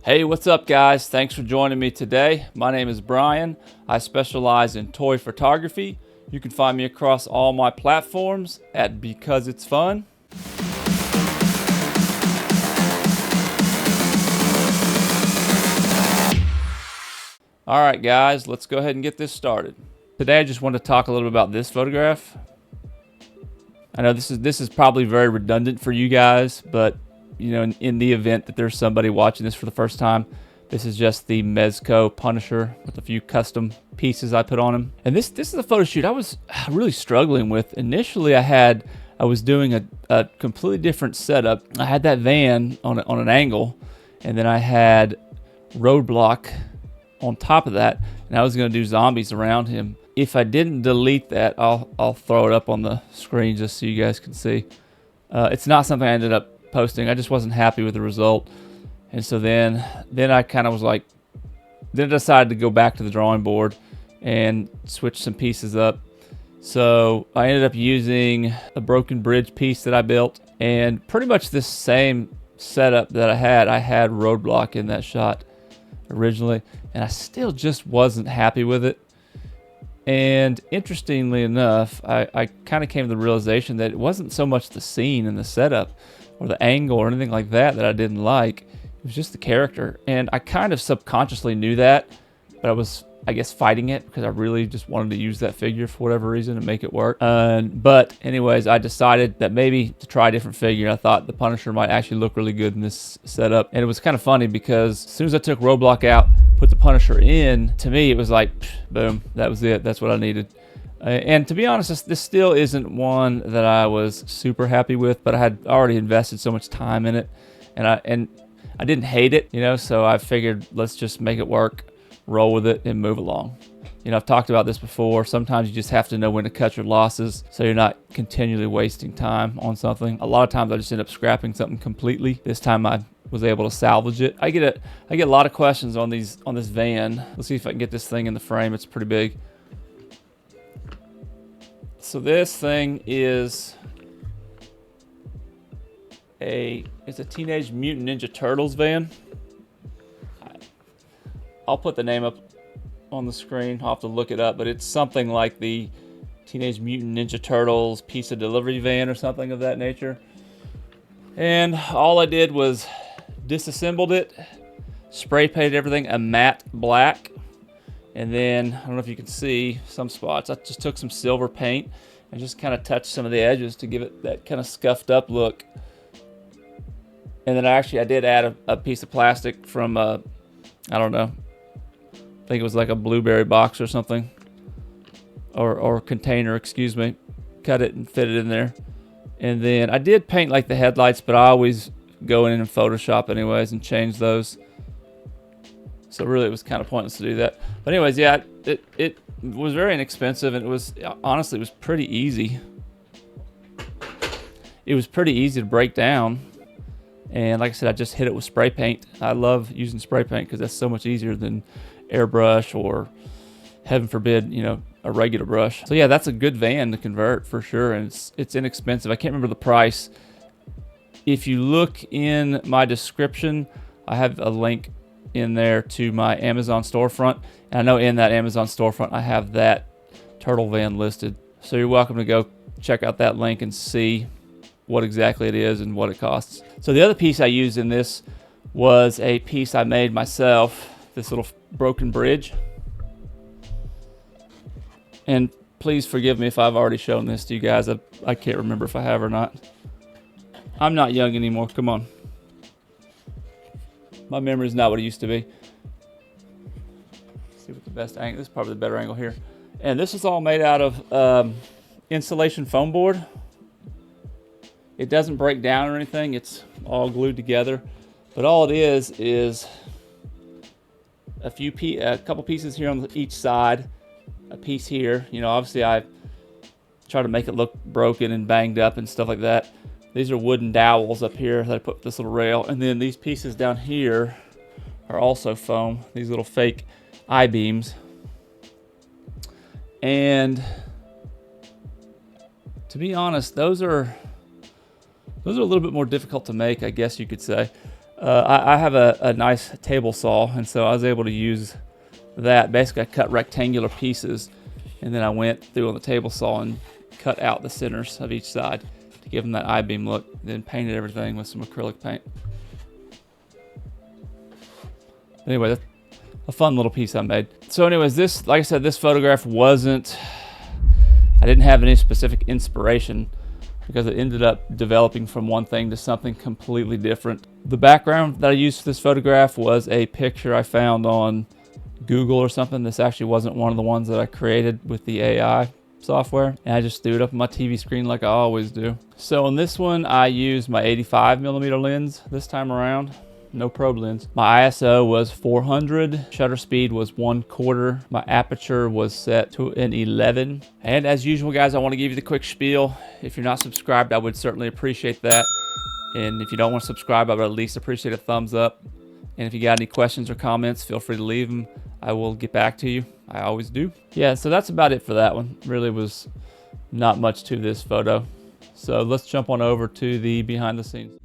Hey, what's up guys? Thanks for joining me today. My name is Brian. I specialize in toy photography. You can find me across all my platforms at Because It's Fun. All right guys, let's go ahead and get this started. Today I just want to talk a little bit about this photograph. I know this is probably very redundant for you guys, but you know, in the event that there's somebody watching this for the first time, this is just the Mezco Punisher with a few custom pieces I put on him. And this is a photo shoot I was really struggling with. Initially, I was doing a completely different setup. I had that van on an angle, and then I had Roadblock on top of that, and I was going to do zombies around him. If I didn't delete that, I'll throw it up on the screen just so you guys can see. It's not something I ended up posting. I just wasn't happy with the result, and so then I kind of was like, then I decided to go back to the drawing board and switch some pieces up. So I ended up using a broken bridge piece that I built, and pretty much this same setup that I had Roadblock in that shot originally, and I still just wasn't happy with it. And interestingly enough, I kind of came to the realization that it wasn't so much the scene and the setup or the angle or anything like that I didn't like. It was just the character. And I kind of subconsciously knew that, but I was, I guess, fighting it because I really just wanted to use that figure for whatever reason and make it work. But anyways, I decided that maybe to try a different figure. I thought the Punisher might actually look really good in this setup. And it was kind of funny because as soon as I took Roadblock out, put the Punisher in, to me it was like, boom, that was it. That's what I needed. And to be honest, this still isn't one that I was super happy with, but I had already invested so much time in it, and I didn't hate it, you know, so I figured let's just make it work, roll with it, and move along. You know, I've talked about this before. Sometimes you just have to know when to cut your losses so you're not continually wasting time on something. A lot of times I just end up scrapping something completely. This time I was able to salvage it. I get a lot of questions on this van. Let's see if I can get this thing in the frame. It's pretty big. So this thing is it's a Teenage Mutant Ninja Turtles van. I'll put the name up on the screen. I'll have to look it up, but it's something like the Teenage Mutant Ninja Turtles pizza delivery van or something of that nature. And all I did was disassembled it, spray painted everything a matte black, and then I don't know if you can see some spots. I just took some silver paint and just kind of touched some of the edges to give it that kind of scuffed up look. And then I did add a piece of plastic from I don't know, I think it was like a blueberry box or something, or container, excuse me. Cut it and fit it in there. And then I did paint like the headlights, but I always go in and Photoshop anyways and change those. So really it was kind of pointless to do that. But anyways, yeah, it was very inexpensive, and it was, honestly, it was pretty easy. It was pretty easy to break down. And like I said, I just hit it with spray paint. I love using spray paint because that's so much easier than airbrush or, heaven forbid, you know, a regular brush. So yeah, that's a good van to convert for sure, and it's inexpensive. I can't remember the price. If you look in my description, I have a link in there to my Amazon storefront, and I know in that Amazon storefront I have that turtle van listed. So you're welcome to go check out that link and see what exactly it is and what it costs. So the other piece I used in this was a piece I made myself, this little broken bridge. And please forgive me if I've already shown this to you guys. I can't remember if I have or not. I'm not young anymore, come on. My memory is not what it used to be. Let's see what the best angle, this is probably the better angle here. And this is all made out of insulation foam board. It doesn't break down or anything, it's all glued together. But all it is a couple pieces here on each side, a piece here. You know, obviously I try to make it look broken and banged up and stuff like that. These are wooden dowels up here that I put this little rail, and then these pieces down here are also foam, these little fake I-beams. And to be honest, those are a little bit more difficult to make, I guess you could say. I have a nice table saw, and so I was able to use that. Basically, I cut rectangular pieces, and then I went through on the table saw and cut out the centers of each side to give them that I-beam look, then painted everything with some acrylic paint. Anyway, that's a fun little piece I made. So anyways, this, like I said, this photograph wasn't, I didn't have any specific inspiration because it ended up developing from one thing to something completely different. The background that I used for this photograph was a picture I found on Google or something. This actually wasn't one of the ones that I created with the AI software, and I just threw it up on my TV screen like I always do. So on this one, I used my 85mm lens this time around. No probe lens. My ISO was 400. Shutter speed was 1/4. My aperture was set to an 11. And as usual, guys, I want to give you the quick spiel. If you're not subscribed, I would certainly appreciate that. And if you don't want to subscribe, I would at least appreciate a thumbs up. And if you got any questions or comments, feel free to leave them. I will get back to you. I always do. Yeah, so that's about it for that one. Really was not much to this photo. So let's jump on over to the behind the scenes.